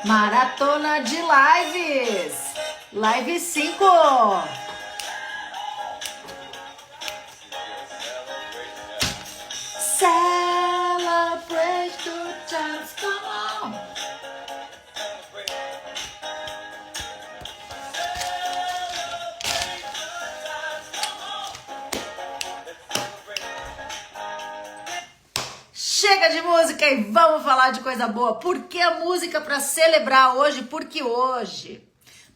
Maratona de lives. Live 5. Celebrate good times, come on. Chega de música e vamos falar de coisa boa. Por que a música para celebrar hoje? Porque hoje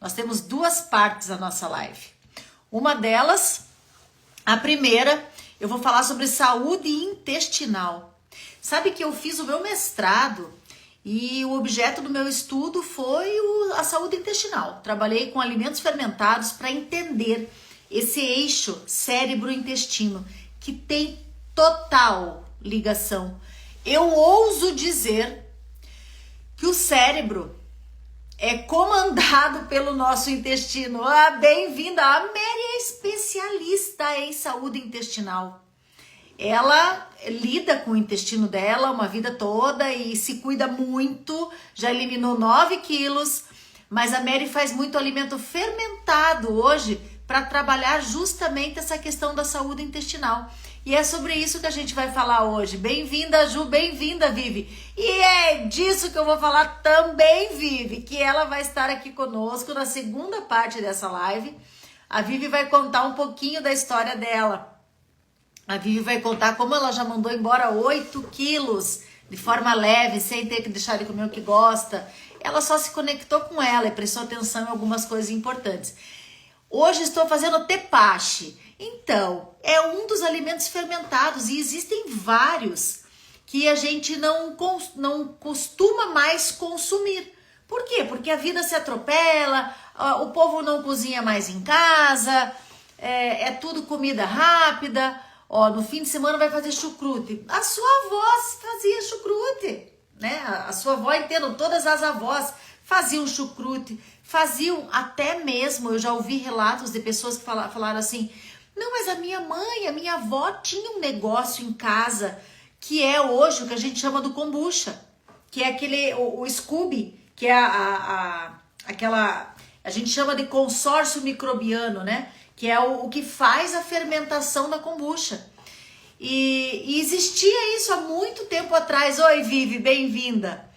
nós temos duas partes da nossa live. Uma delas, a primeira, eu vou falar sobre saúde intestinal. Sabe que eu fiz o meu mestrado e o objeto do meu estudo foi a saúde intestinal. Trabalhei com alimentos fermentados para entender esse eixo cérebro-intestino que tem total ligação. Eu ouso dizer que o cérebro é comandado pelo nosso intestino. Ah, bem-vinda! A Mary é especialista em saúde intestinal. Ela lida com o intestino dela uma vida toda e se cuida muito. Já eliminou 9 quilos, mas a Mary faz muito alimento fermentado hoje para trabalhar justamente essa questão da saúde intestinal. E é sobre isso que a gente vai falar hoje. Bem-vinda, Ju, bem-vinda, Vivi. E é disso que eu vou falar também, Vivi, que ela vai estar aqui conosco na segunda parte dessa live. A Vivi vai contar um pouquinho da história dela. A Vivi vai contar como ela já mandou embora 8 quilos de forma leve, sem ter que deixar de comer o que gosta. Ela só se conectou com ela e prestou atenção em algumas coisas importantes. Hoje estou fazendo tepache. Então, é um dos alimentos fermentados e existem vários que a gente não costuma mais consumir. Por quê? Porque a vida se atropela, o povo não cozinha mais em casa, é tudo comida rápida. Ó, no fim de semana vai fazer chucrute. A sua avó fazia chucrute, né? A sua avó, entendo, todas as avós faziam chucrute, faziam até mesmo, eu já ouvi relatos de pessoas que falaram assim: não, mas a minha mãe, a minha avó tinha um negócio em casa que é hoje o que a gente chama do kombucha, que é o Scooby, que é aquela, a gente chama de consórcio microbiano, né? Que é o que faz a fermentação da kombucha. E existia isso há muito tempo atrás. Oi, Vivi, bem-vinda.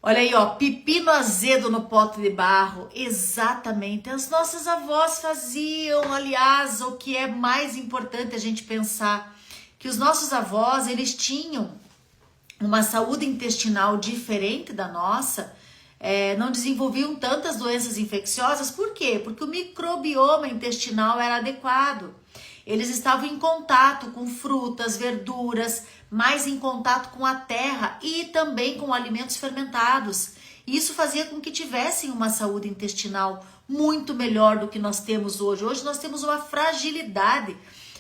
Olha aí, ó, pepino azedo no pote de barro. Exatamente, as nossas avós faziam. Aliás, o que é mais importante a gente pensar, que os nossos avós, eles tinham uma saúde intestinal diferente da nossa, não desenvolviam tantas doenças infecciosas. Por quê? Porque o microbioma intestinal era adequado. Eles estavam em contato com frutas, verduras, mais em contato com a terra e também com alimentos fermentados. Isso fazia com que tivessem uma saúde intestinal muito melhor do que nós temos hoje. Hoje nós temos uma fragilidade.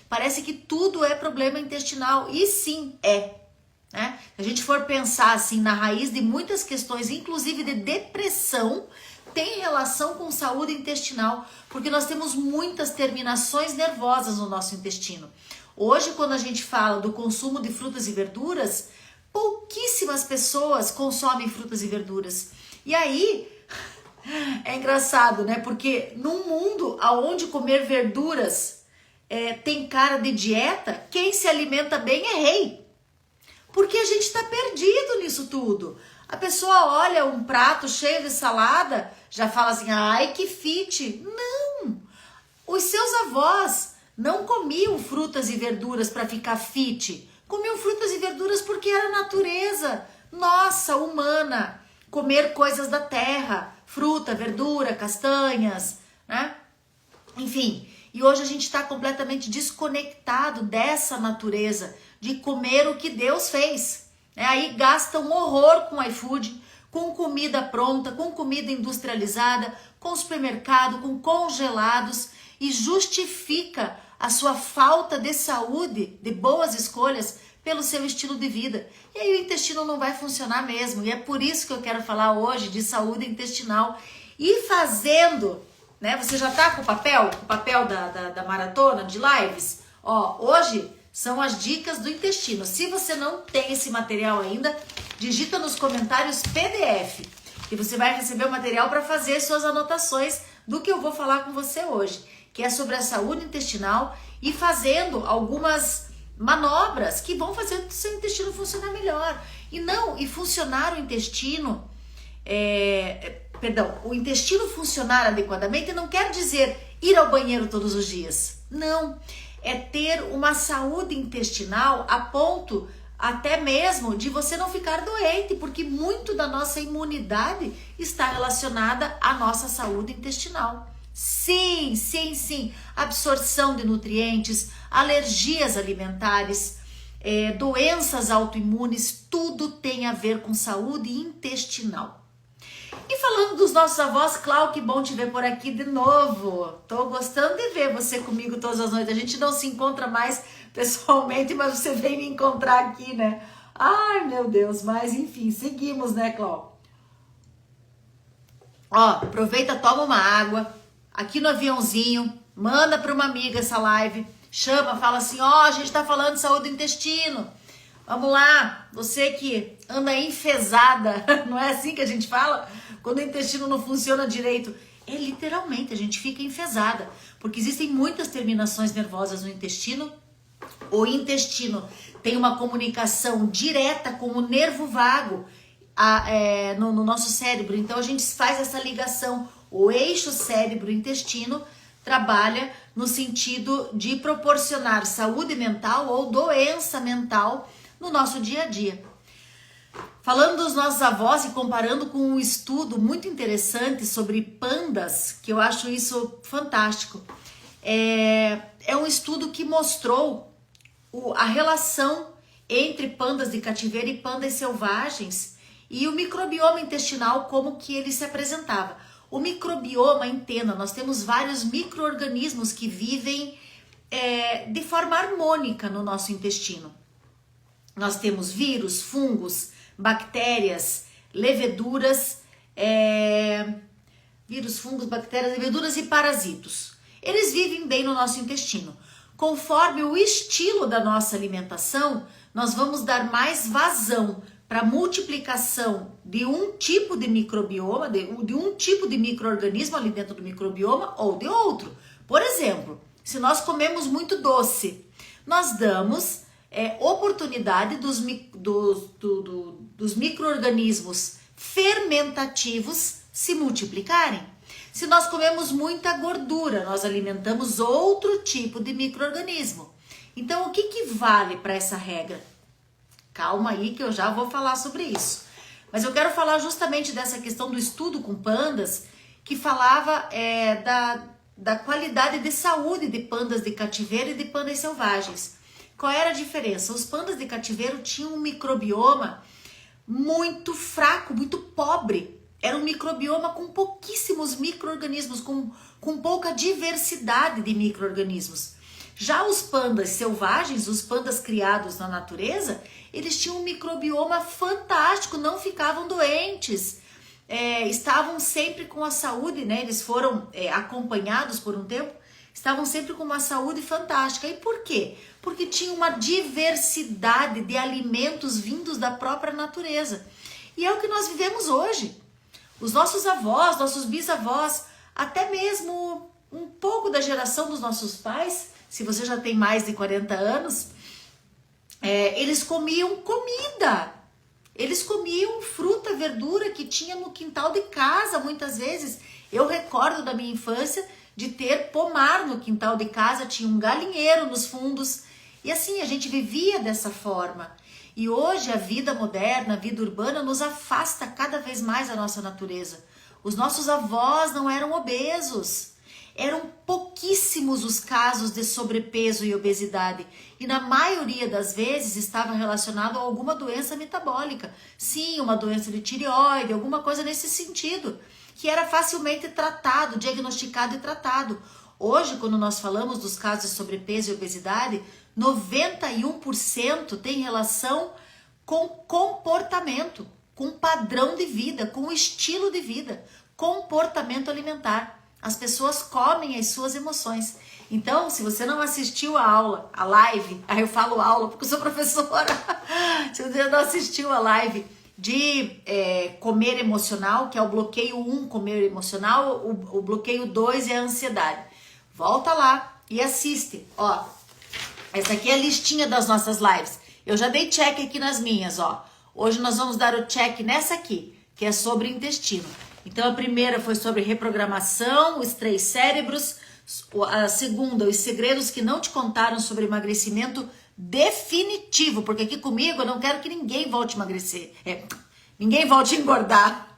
Parece que tudo é problema intestinal. E sim, é. Né? Se a gente for pensar assim na raiz de muitas questões, inclusive de depressão, tem relação com saúde intestinal, porque nós temos muitas terminações nervosas no nosso intestino. Hoje, quando a gente fala do consumo de frutas e verduras, pouquíssimas pessoas consomem frutas e verduras. E aí, é engraçado, né? Porque num mundo onde comer verduras tem cara de dieta, quem se alimenta bem é rei. Porque a gente está perdido nisso tudo. A pessoa olha um prato cheio de salada, já fala assim: ai, que fit. Não! Os seus avós não comiam frutas e verduras para ficar fit. Comiam frutas e verduras porque era natureza nossa, humana. Comer coisas da terra, fruta, verdura, castanhas, né? Enfim, e hoje a gente está completamente desconectado dessa natureza de comer o que Deus fez. Aí gasta um horror com iFood, com comida pronta, com comida industrializada, com supermercado, com congelados, e justifica a sua falta de saúde, de boas escolhas, pelo seu estilo de vida. E aí o intestino não vai funcionar mesmo. E é por isso que eu quero falar hoje de saúde intestinal. E fazendo, né? Você já tá com o papel da maratona de lives? Ó, hoje são as dicas do intestino. Se você não tem esse material ainda, digita nos comentários PDF. que você vai receber o material para fazer suas anotações do que eu vou falar com você hoje, que é sobre a saúde intestinal e fazendo algumas manobras que vão fazer o seu intestino funcionar melhor. E funcionar o intestino, o intestino funcionar adequadamente não quer dizer ir ao banheiro todos os dias. Não, é ter uma saúde intestinal a ponto até mesmo de você não ficar doente, porque muito da nossa imunidade está relacionada à nossa saúde intestinal. Sim, sim, sim, absorção de nutrientes, alergias alimentares, doenças autoimunes, tudo tem a ver com saúde intestinal. E falando dos nossos avós, Clau, que bom te ver por aqui de novo. Tô gostando de ver você comigo todas as noites. A gente não se encontra mais pessoalmente, mas você vem me encontrar aqui, né? Ai, meu Deus, mas enfim, seguimos, né, Clau? Ó, aproveita, toma uma água, aqui no aviãozinho, manda para uma amiga essa live, chama, fala assim, ó, a gente tá falando de saúde do intestino. Vamos lá, você que anda enfesada, não é assim que a gente fala? Quando o intestino não funciona direito, literalmente, a gente fica enfesada, porque existem muitas terminações nervosas no intestino. O intestino tem uma comunicação direta com o nervo vago no nosso cérebro, então a gente faz essa ligação. O eixo cérebro-intestino trabalha no sentido de proporcionar saúde mental ou doença mental no nosso dia a dia. Falando dos nossos avós e comparando com um estudo muito interessante sobre pandas, que eu acho isso fantástico, é um estudo que mostrou a relação entre pandas de cativeiro e pandas selvagens e o microbioma intestinal, como que ele se apresentava. O microbioma, entenda, nós temos vários micro-organismos que vivem de forma harmônica no nosso intestino. Nós temos vírus, fungos, bactérias, leveduras, leveduras e parasitos. Eles vivem bem no nosso intestino. Conforme o estilo da nossa alimentação, nós vamos dar mais vazão para a multiplicação de um tipo de microbioma, de um tipo de micro-organismo ali dentro do microbioma ou de outro. Por exemplo, se nós comemos muito doce, nós damos oportunidade dos micro-organismos fermentativos se multiplicarem. Se nós comemos muita gordura, nós alimentamos outro tipo de micro-organismo. Então, o que vale para essa regra? Calma aí que eu já vou falar sobre isso. Mas eu quero falar justamente dessa questão do estudo com pandas, que falava da qualidade de saúde de pandas de cativeiro e de pandas selvagens. Qual era a diferença? Os pandas de cativeiro tinham um microbioma muito fraco, muito pobre. Era um microbioma com pouquíssimos micro-organismos, com pouca diversidade de micro-organismos. Já os pandas selvagens, os pandas criados na natureza, eles tinham um microbioma fantástico, não ficavam doentes, estavam sempre com a saúde, né? Eles foram acompanhados por um tempo, estavam sempre com uma saúde fantástica. E por quê? Porque tinha uma diversidade de alimentos vindos da própria natureza. E é o que nós vivemos hoje. Os nossos avós, nossos bisavós, até mesmo um pouco da geração dos nossos pais, se você já tem mais de 40 anos, eles comiam comida. Eles comiam fruta, verdura que tinha no quintal de casa, muitas vezes. Eu recordo da minha infância de ter pomar no quintal de casa, tinha um galinheiro nos fundos. E assim, a gente vivia dessa forma. E hoje a vida moderna, a vida urbana nos afasta cada vez mais da nossa natureza. Os nossos avós não eram obesos. Eram pouquíssimos os casos de sobrepeso e obesidade. E na maioria das vezes estava relacionado a alguma doença metabólica. Sim, uma doença de tireoide, alguma coisa nesse sentido, que era facilmente tratado, diagnosticado e tratado. Hoje, quando nós falamos dos casos de sobrepeso e obesidade, 91% tem relação com comportamento, com padrão de vida, com estilo de vida, comportamento alimentar. As pessoas comem as suas emoções. Então, se você não assistiu a aula, a live, aí eu falo aula porque eu sou professora, se você não assistiu a live comer emocional, que é o bloqueio 1, comer emocional, o bloqueio 2 é a ansiedade. Volta lá e assiste, ó. Essa aqui é a listinha das nossas lives. Eu já dei check aqui nas minhas, ó. Hoje nós vamos dar o check nessa aqui, que é sobre intestino. Então a primeira foi sobre reprogramação, os 3 cérebros. A segunda, os segredos que não te contaram sobre emagrecimento definitivo, porque aqui comigo eu não quero que ninguém volte a emagrecer, ninguém volte a engordar.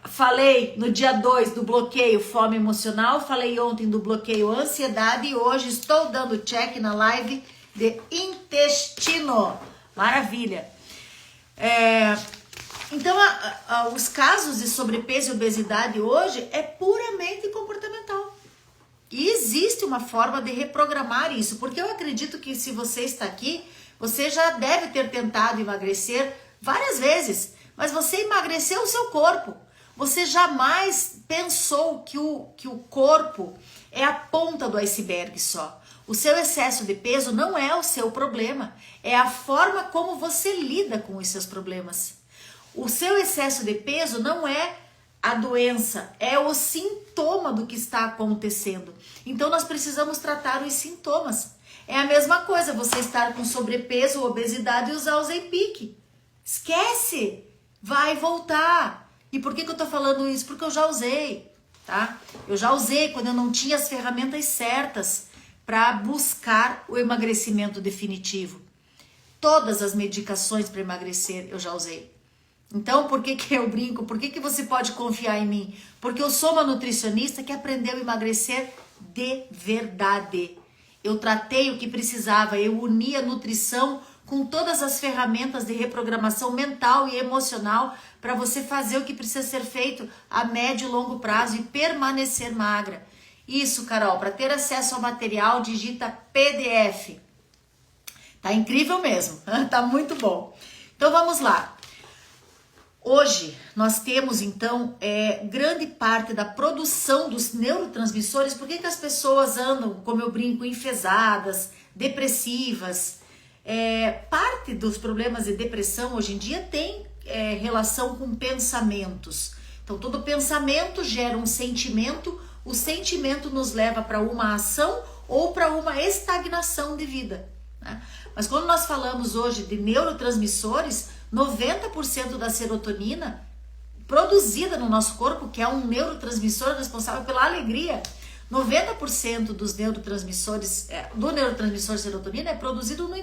Falei no dia 2 do bloqueio fome emocional, falei ontem do bloqueio ansiedade e hoje estou dando check na live de intestino. Maravilha. Então os casos de sobrepeso e obesidade hoje é puramente comportamental. E existe uma forma de reprogramar isso, porque eu acredito que se você está aqui, você já deve ter tentado emagrecer várias vezes, mas você emagreceu o seu corpo. Você jamais pensou que o corpo é a ponta do iceberg só. O seu excesso de peso não é o seu problema, é a forma como você lida com os seus problemas. O seu excesso de peso não é a doença, é o sintoma do que está acontecendo. Então nós precisamos tratar os sintomas. É a mesma coisa você estar com sobrepeso, obesidade e usar o Ozempic. Esquece! Vai voltar. E por que eu tô falando isso? Porque eu já usei, tá? Eu já usei quando eu não tinha as ferramentas certas para buscar o emagrecimento definitivo. Todas as medicações para emagrecer eu já usei. Então, por que eu brinco? Por que você pode confiar em mim? Porque eu sou uma nutricionista que aprendeu a emagrecer de verdade. Eu tratei o que precisava, eu uni a nutrição com todas as ferramentas de reprogramação mental e emocional para você fazer o que precisa ser feito a médio e longo prazo e permanecer magra. Isso, Carol, para ter acesso ao material, digita PDF. Tá incrível mesmo, tá muito bom. Então vamos lá. Hoje nós temos então grande parte da produção dos neurotransmissores. Por que as pessoas andam, como eu brinco, enfesadas, depressivas? Parte dos problemas de depressão hoje em dia tem relação com pensamentos. Então todo pensamento gera um sentimento, o sentimento nos leva para uma ação ou para uma estagnação de vida, né? Mas quando nós falamos hoje de neurotransmissores, 90% da serotonina produzida no nosso corpo, que é um neurotransmissor responsável pela alegria, 90% dos neurotransmissores, do neurotransmissor serotonina é produzido no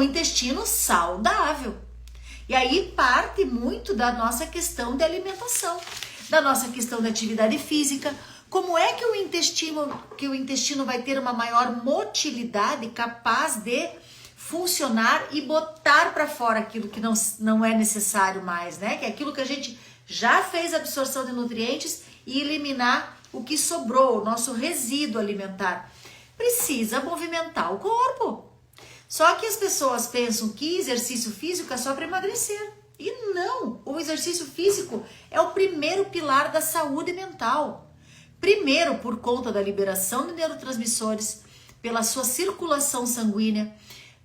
intestino saudável. E aí parte muito da nossa questão de alimentação, da nossa questão de atividade física. Como é que o intestino vai ter uma maior motilidade capaz de funcionar e botar para fora aquilo que não é necessário mais, né? Que é aquilo que a gente já fez absorção de nutrientes e eliminar o que sobrou, o nosso resíduo alimentar. Precisa movimentar o corpo. Só que as pessoas pensam que exercício físico é só para emagrecer. E não, o exercício físico é o primeiro pilar da saúde mental. Primeiro, por conta da liberação de neurotransmissores, pela sua circulação sanguínea,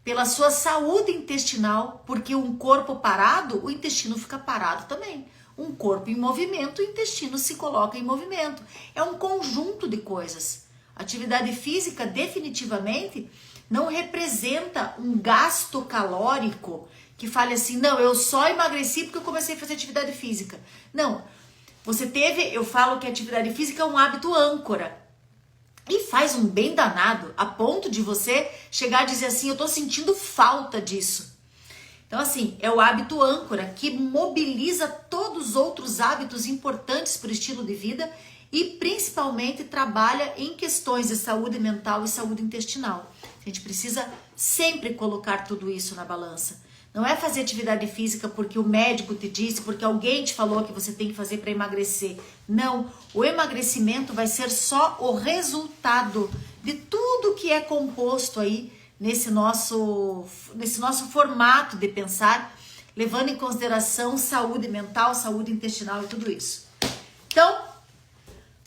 pela sua saúde intestinal, porque um corpo parado, o intestino fica parado também. Um corpo em movimento, o intestino se coloca em movimento. É um conjunto de coisas. Atividade física definitivamente não representa um gasto calórico que fale assim, não, eu só emagreci porque eu comecei a fazer atividade física. Não, eu falo que a atividade física é um hábito âncora. E faz um bem danado, a ponto de você chegar a dizer assim, eu tô sentindo falta disso. Então assim, é o hábito âncora que mobiliza todos os outros hábitos importantes para o estilo de vida e principalmente trabalha em questões de saúde mental e saúde intestinal. A gente precisa sempre colocar tudo isso na balança. Não é fazer atividade física porque o médico te disse, porque alguém te falou que você tem que fazer para emagrecer. Não, o emagrecimento vai ser só o resultado de tudo que é composto aí nesse nosso formato de pensar, levando em consideração saúde mental, saúde intestinal e tudo isso. Então,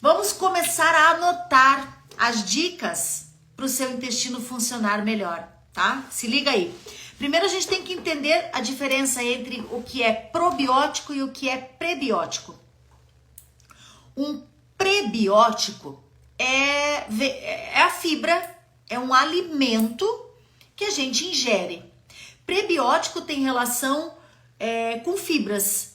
vamos começar a anotar as dicas para o seu intestino funcionar melhor, tá? Se liga aí. Primeiro a gente tem que entender a diferença entre o que é probiótico e o que é prebiótico. Um prebiótico é a fibra, é um alimento que a gente ingere. Prebiótico tem relação com fibras,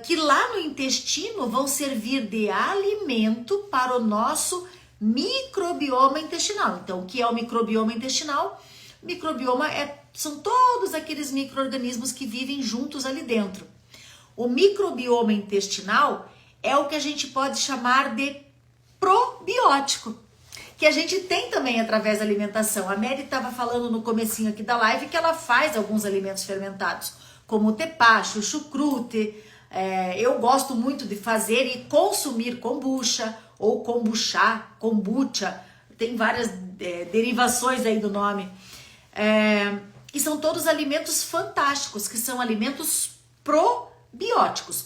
que lá no intestino vão servir de alimento para o nosso microbioma intestinal. Então, o que é o microbioma intestinal? Microbioma são todos aqueles micro-organismos que vivem juntos ali dentro. O microbioma intestinal é o que a gente pode chamar de probiótico, que a gente tem também através da alimentação. A Mary estava falando no comecinho aqui da live que ela faz alguns alimentos fermentados, como o tepache, o chucrute. Eu gosto muito de fazer e consumir kombucha ou kombucha, tem várias derivações aí do nome. E são todos alimentos fantásticos, que são alimentos probióticos.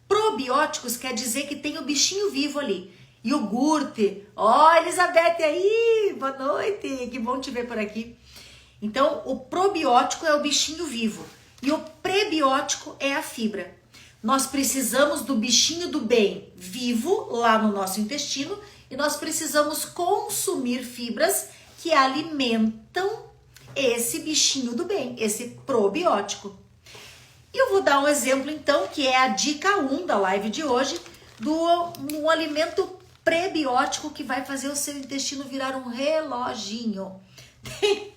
Probióticos quer dizer que tem o bichinho vivo ali. Iogurte. Ó, Elizabeth aí, boa noite, que bom te ver por aqui. Então, o probiótico é o bichinho vivo e o prebiótico é a fibra. Nós precisamos do bichinho do bem vivo lá no nosso intestino e nós precisamos consumir fibras que alimentam esse bichinho do bem, esse probiótico. E eu vou dar um exemplo então, que é a dica 1 da live de hoje, um alimento prebiótico que vai fazer o seu intestino virar um reloginho. Tem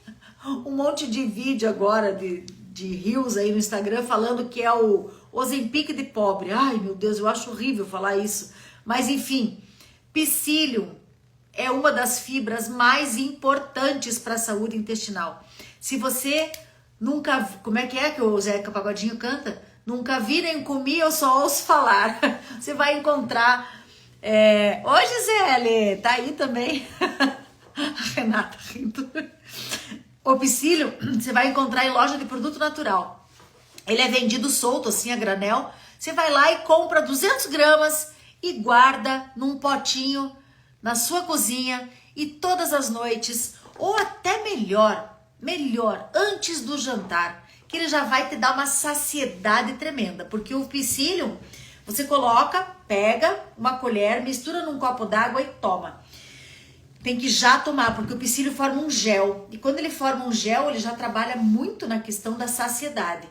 um monte de vídeo agora de reels aí no Instagram falando que é o Ozempic de pobre. Ai, meu Deus, eu acho horrível falar isso. Mas enfim, psyllium é uma das fibras mais importantes para a saúde intestinal. Se você nunca... Como é que o Zeca Pagodinho canta? Nunca vi nem comi, eu só ouço falar. Você vai encontrar... Oi, Gisele! Tá aí também. A Renata rindo. O psyllium você vai encontrar em loja de produto natural. Ele é vendido solto, assim, a granel. Você vai lá e compra 200 gramas e guarda num potinho na sua cozinha e todas as noites, ou até melhor, antes do jantar, que ele já vai te dar uma saciedade tremenda, porque o psyllium, você pega uma colher, mistura num copo d'água e toma. Tem que já tomar, porque o psyllium forma um gel, e quando ele forma um gel, ele já trabalha muito na questão da saciedade.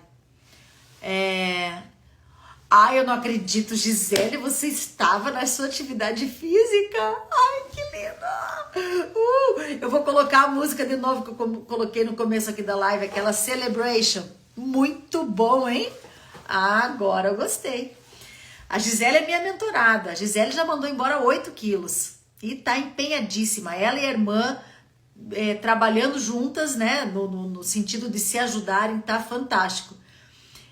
Ai, eu não acredito, Gisele, você estava na sua atividade física? Ai, que linda! Eu vou colocar a música de novo que eu coloquei no começo aqui da live, aquela Celebration. Muito bom, hein? Agora eu gostei. A Gisele é minha mentorada. A Gisele já mandou embora 8 quilos. E tá empenhadíssima. Ela e a irmã trabalhando juntas, né? No sentido de se ajudarem, tá fantástico.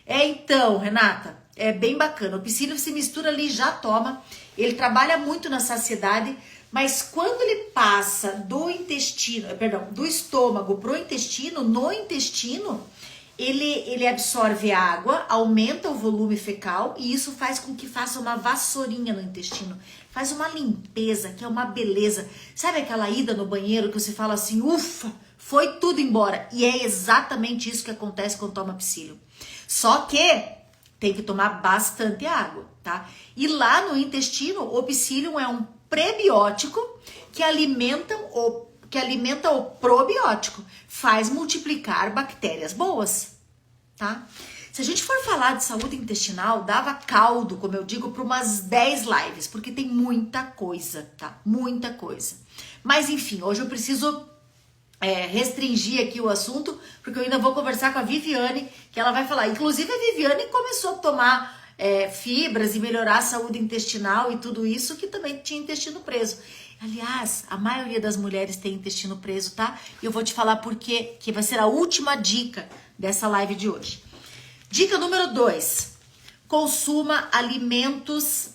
Então, Renata, é bem bacana. O psyllium se mistura ali e já toma. Ele trabalha muito na saciedade, mas quando ele passa do estômago pro intestino, no intestino, ele absorve água, aumenta o volume fecal e isso faz com que faça uma vassourinha no intestino. Faz uma limpeza, que é uma beleza. Sabe aquela ida no banheiro que você fala assim, ufa, foi tudo embora. E é exatamente isso que acontece quando toma psyllium. Só que tem que tomar bastante água, tá? E lá no intestino, o psyllium é um prebiótico que alimenta o probiótico, faz multiplicar bactérias boas, tá? Se a gente for falar de saúde intestinal, dava caldo, como eu digo, para umas 10 lives, porque tem muita coisa, tá? Muita coisa. Mas enfim, hoje eu preciso restringir aqui o assunto, porque eu ainda vou conversar com a Viviane, que ela vai falar. Inclusive a Viviane começou a tomar fibras e melhorar a saúde intestinal e tudo isso, que também tinha intestino preso. Aliás, a maioria das mulheres tem intestino preso, tá? E eu vou te falar por quê, que vai ser a última dica dessa live de hoje. Dica número 2. Consuma alimentos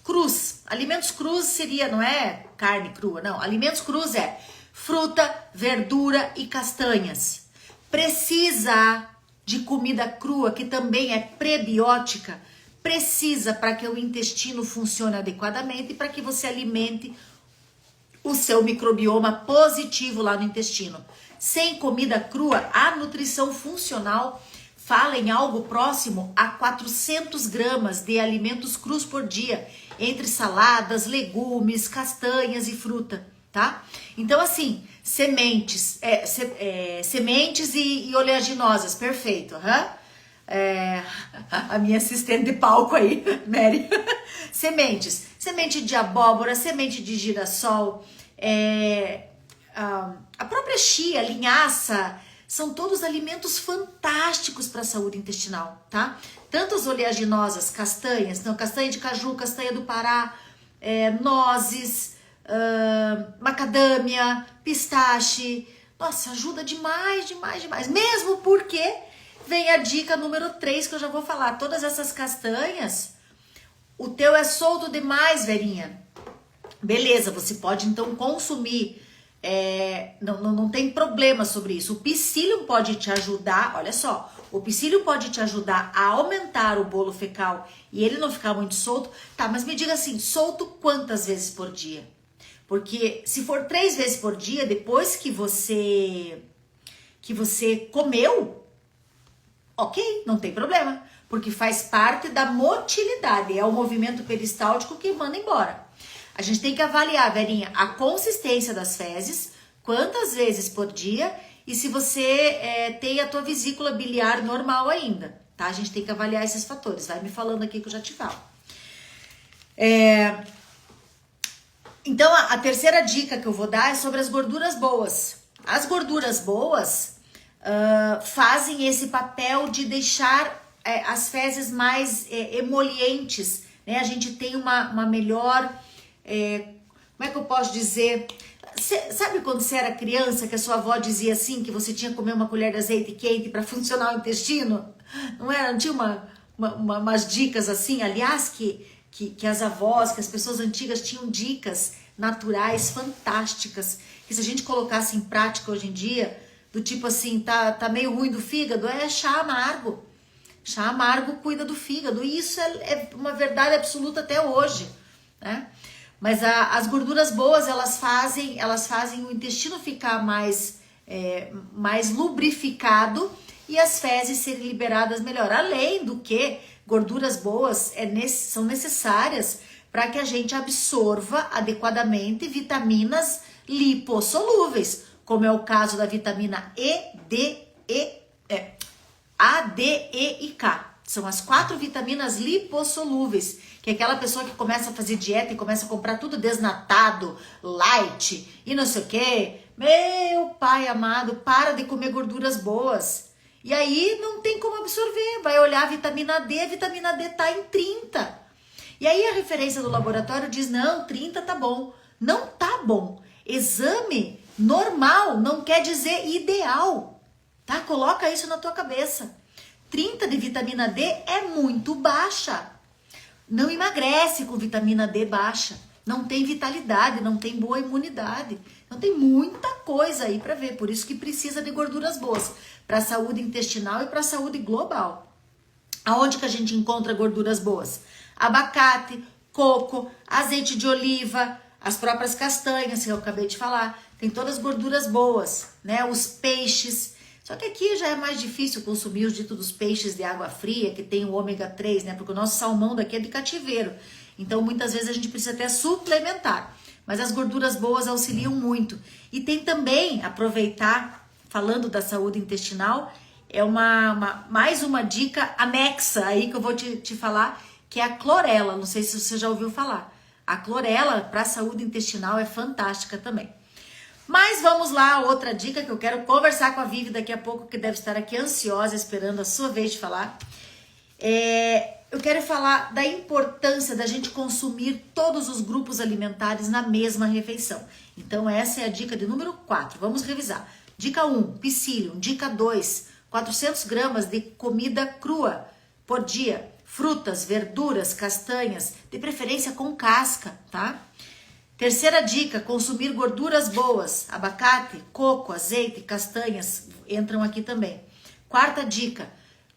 crus. Alimentos crus seria, não é carne crua, não. Alimentos crus é fruta, verdura e castanhas. Precisa de comida crua, que também é prebiótica. Precisa para que o intestino funcione adequadamente e para que você alimente o seu microbioma positivo lá no intestino. Sem comida crua, a nutrição funcional fala em algo próximo a 400 gramas de alimentos crus por dia, entre saladas, legumes, castanhas e fruta, tá? Então, assim, sementes, sementes e oleaginosas, perfeito, a minha assistente de palco aí, Mary. Sementes, semente de abóbora, semente de girassol, a própria chia, linhaça, são todos alimentos fantásticos para a saúde intestinal, tá? Tanto as oleaginosas, castanhas, então castanha de caju, castanha do Pará, nozes, macadâmia, pistache, nossa, ajuda demais, demais, demais. Mesmo porque vem a dica número 3 que eu já vou falar. Todas essas castanhas, o teu é solto demais, Verinha. Beleza, você pode então consumir. Não tem problema sobre isso. O psyllium pode te ajudar, olha só, o psyllium pode te ajudar a aumentar o bolo fecal e ele não ficar muito solto. Tá, mas me diga assim, solto quantas vezes por dia? Porque se for 3 vezes por dia, depois que você comeu, ok, não tem problema, porque faz parte da motilidade, é o movimento peristáltico que manda embora. A gente tem que avaliar, Verinha, a consistência das fezes, quantas vezes por dia e se você tem a tua vesícula biliar normal ainda, tá? A gente tem que avaliar esses fatores. Vai me falando aqui que eu já te falo. Então, a terceira dica que eu vou dar é sobre as gorduras boas. As gorduras boas fazem esse papel de deixar as fezes mais emolientes, né? A gente tem uma melhor... como é que eu posso dizer? Sabe quando você era criança que a sua avó dizia assim, que você tinha que comer uma colher de azeite quente para funcionar o intestino? Não era? Não tinha umas dicas assim? Aliás, que as avós, que as pessoas antigas tinham dicas naturais fantásticas, que se a gente colocasse em prática hoje em dia, do tipo assim, tá meio ruim do fígado, chá amargo. Chá amargo cuida do fígado. E isso é uma verdade absoluta até hoje, né? Mas as gorduras boas, elas fazem o intestino ficar mais lubrificado e as fezes serem liberadas melhor. Além do que, gorduras boas são necessárias para que a gente absorva adequadamente vitaminas lipossolúveis, como é o caso da vitamina A, D, E e K. São as 4 vitaminas lipossolúveis, que é aquela pessoa que começa a fazer dieta e começa a comprar tudo desnatado, light e não sei o quê. Meu pai amado, para de comer gorduras boas. E aí não tem como absorver. Vai olhar a vitamina D tá em 30. E aí a referência do laboratório diz, não, 30 tá bom. Não tá bom. Exame normal não quer dizer ideal, tá? Coloca isso na tua cabeça. 30 de vitamina D é muito baixa. Não emagrece com vitamina D baixa. Não tem vitalidade, não tem boa imunidade. Então tem muita coisa aí para ver. Por isso que precisa de gorduras boas. Para a saúde intestinal e para a saúde global. Aonde que a gente encontra gorduras boas? Abacate, coco, azeite de oliva, as próprias castanhas que eu acabei de falar. Tem todas as gorduras boas, né? Os peixes. Só que aqui já é mais difícil consumir os ditos peixes de água fria, que tem o ômega 3, né? Porque o nosso salmão daqui é de cativeiro. Então, muitas vezes a gente precisa até suplementar. Mas as gorduras boas auxiliam muito. E tem também, aproveitar, falando da saúde intestinal, mais uma dica anexa aí que eu vou te falar, que é a clorela. Não sei se você já ouviu falar. A clorela para a saúde intestinal é fantástica também. Mas vamos lá, outra dica que eu quero conversar com a Vivi daqui a pouco, que deve estar aqui ansiosa, esperando a sua vez de falar. Eu quero falar da importância da gente consumir todos os grupos alimentares na mesma refeição. Então essa é a dica de número 4. Vamos revisar. Dica 1, psyllium. Dica 2, 400 gramas de comida crua por dia. Frutas, verduras, castanhas, de preferência com casca, tá? Terceira dica, consumir gorduras boas, abacate, coco, azeite, castanhas, entram aqui também. Quarta dica,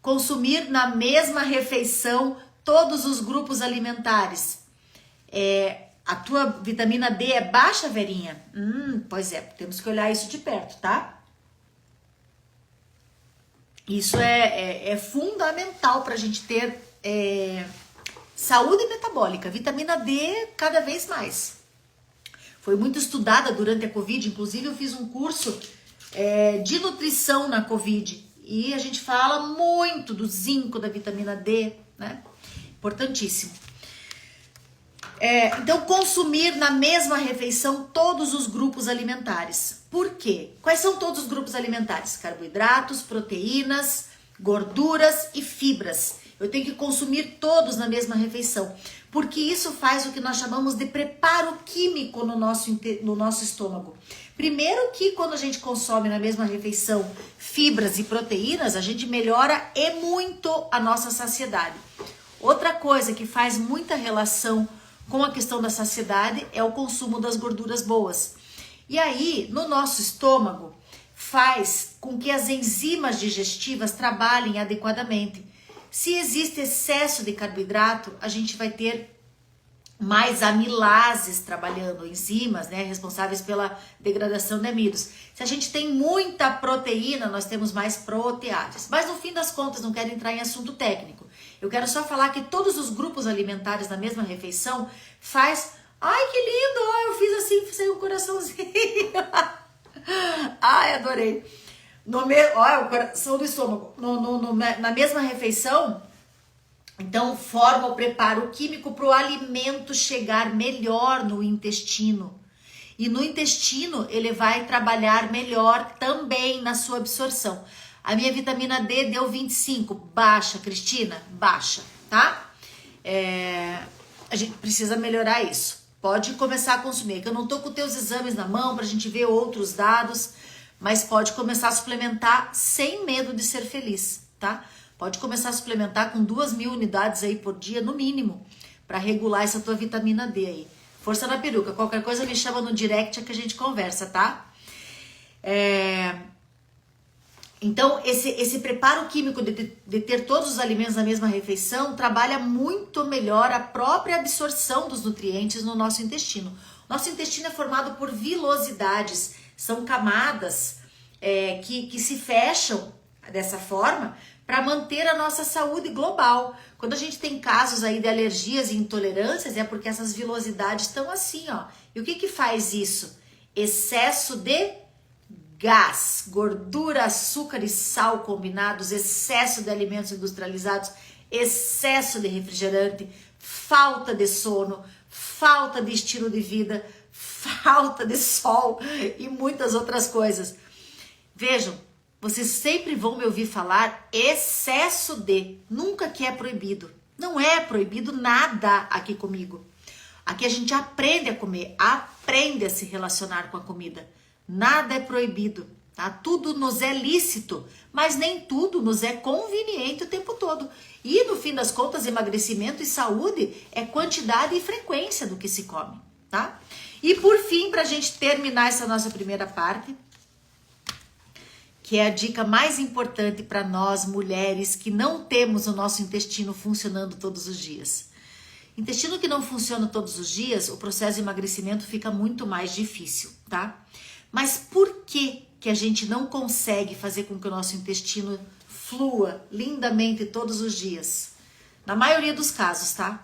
consumir na mesma refeição todos os grupos alimentares. A tua vitamina D é baixa, Verinha? Pois é, temos que olhar isso de perto, tá? Isso é fundamental para a gente ter saúde metabólica. Vitamina D cada vez mais. Foi muito estudada durante a Covid, inclusive eu fiz um curso de nutrição na Covid. E a gente fala muito do zinco, da vitamina D, né? Importantíssimo. Então, consumir na mesma refeição todos os grupos alimentares. Por quê? Quais são todos os grupos alimentares? Carboidratos, proteínas, gorduras e fibras. Eu tenho que consumir todos na mesma refeição, porque isso faz o que nós chamamos de preparo químico no nosso estômago. Primeiro que quando a gente consome na mesma refeição fibras e proteínas, a gente melhora e muito a nossa saciedade. Outra coisa que faz muita relação com a questão da saciedade é o consumo das gorduras boas. E aí, no nosso estômago, faz com que as enzimas digestivas trabalhem adequadamente. Se existe excesso de carboidrato, a gente vai ter mais amilases trabalhando, enzimas, né, responsáveis pela degradação de amidos. Se a gente tem muita proteína, nós temos mais proteáses. Mas no fim das contas, não quero entrar em assunto técnico. Eu quero só falar que todos os grupos alimentares na mesma refeição faz... Ai, que lindo! Oh, eu fiz assim, fiz um coraçãozinho. Ai, adorei. Olha, o coração do estômago. Na mesma refeição... Então, forma o preparo químico para o alimento chegar melhor no intestino. E no intestino, ele vai trabalhar melhor também na sua absorção. A minha vitamina D deu 25. Baixa, Cristina? Baixa, tá? A gente precisa melhorar isso. Pode começar a consumir. Que eu não tô com teus exames na mão pra gente ver outros dados, mas pode começar a suplementar sem medo de ser feliz, tá? Pode começar a suplementar com 2.000 unidades aí por dia, no mínimo, para regular essa tua vitamina D aí. Força na peruca. Qualquer coisa me chama no direct que a gente conversa, tá? Então, esse preparo químico de ter todos os alimentos na mesma refeição trabalha muito melhor a própria absorção dos nutrientes no nosso intestino. Nosso intestino é formado por vilosidades, são camadas que se fecham dessa forma para manter a nossa saúde global. Quando a gente tem casos aí de alergias e intolerâncias, é porque essas vilosidades estão assim, ó. E o que faz isso? Excesso de gás, gordura, açúcar e sal combinados, excesso de alimentos industrializados, excesso de refrigerante, falta de sono, falta de estilo de vida, falta de sol e muitas outras coisas. Vejam, vocês sempre vão me ouvir falar excesso de, nunca que é proibido. Não é proibido nada aqui comigo. Aqui a gente aprende a comer, aprende a se relacionar com a comida. Nada é proibido, tá? Tudo nos é lícito, mas nem tudo nos é conveniente o tempo todo. E no fim das contas, emagrecimento e saúde é quantidade e frequência do que se come, tá? E por fim, pra gente terminar essa nossa primeira parte, que é a dica mais importante para nós mulheres que não temos o nosso intestino funcionando todos os dias. Intestino que não funciona todos os dias, o processo de emagrecimento fica muito mais difícil, tá? Mas por que a gente não consegue fazer com que o nosso intestino flua lindamente todos os dias? Na maioria dos casos, tá?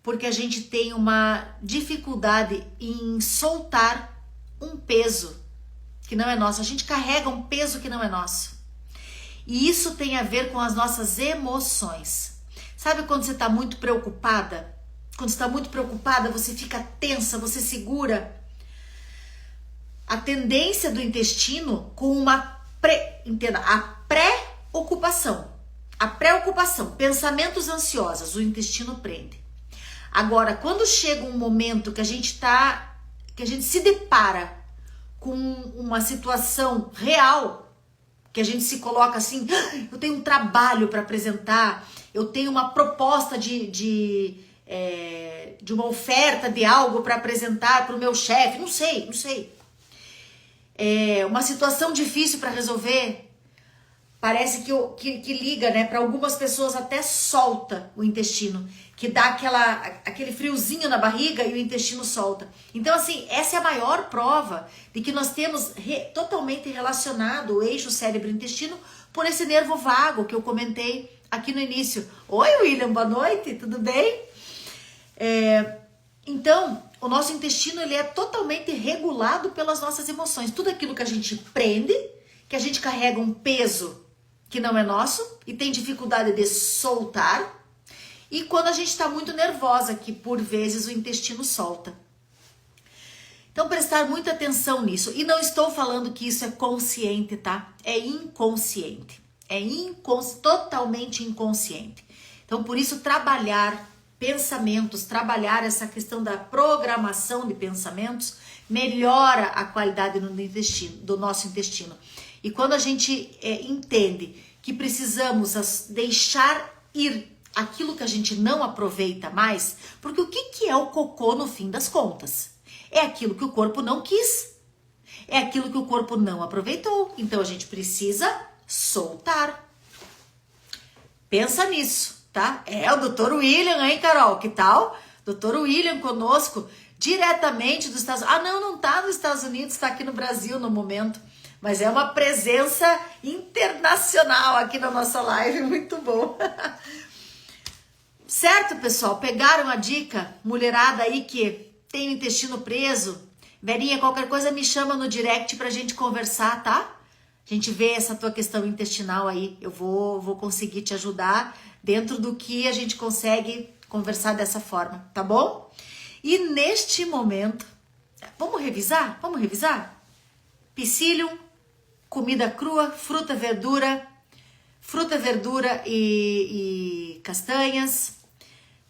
Porque a gente tem uma dificuldade em soltar um peso que não é nosso. A gente carrega um peso que não é nosso. E isso tem a ver com as nossas emoções. Sabe quando você está muito preocupada? Quando você está muito preocupada, você fica tensa, você segura. A tendência do intestino com uma a preocupação. A preocupação, pensamentos ansiosos, o intestino prende. Agora, quando chega um momento que a gente se depara com uma situação real, que a gente se coloca assim, eu tenho um trabalho para apresentar, eu tenho uma proposta de uma oferta de algo para apresentar para o meu chefe, não sei. Uma situação difícil para resolver. parece que liga, né? Para algumas pessoas até solta o intestino, que dá aquele friozinho na barriga e o intestino solta. Então, assim, essa é a maior prova de que nós temos totalmente relacionado o eixo cérebro-intestino por esse nervo vago que eu comentei aqui no início. Oi, William, boa noite, tudo bem? Então, o nosso intestino ele é totalmente regulado pelas nossas emoções. Tudo aquilo que a gente prende, que a gente carrega um peso que não é nosso e tem dificuldade de soltar. E quando a gente está muito nervosa, que por vezes o intestino solta. Então, prestar muita atenção nisso. E não estou falando que isso é consciente, tá? É inconsciente. É totalmente inconsciente. Então, por isso, trabalhar pensamentos, trabalhar essa questão da programação de pensamentos, melhora a qualidade do nosso intestino. E quando a gente entende que precisamos deixar ir aquilo que a gente não aproveita mais, porque o que é o cocô no fim das contas? É aquilo que o corpo não quis, é aquilo que o corpo não aproveitou. Então a gente precisa soltar. Pensa nisso, tá? É o Dr. William, hein, Carol? Que tal? Dr. William conosco, diretamente dos Estados Unidos. Ah, não tá nos Estados Unidos, tá aqui no Brasil no momento. Mas é uma presença internacional aqui na nossa live, muito bom. Certo, pessoal? Pegaram a dica? Mulherada aí que tem o intestino preso. Verinha, qualquer coisa me chama no direct pra gente conversar, tá? A gente vê essa tua questão intestinal aí. Eu vou conseguir te ajudar dentro do que a gente consegue conversar dessa forma, tá bom? E neste momento, vamos revisar? Vamos revisar? Psyllium, comida crua, fruta, verdura e castanhas,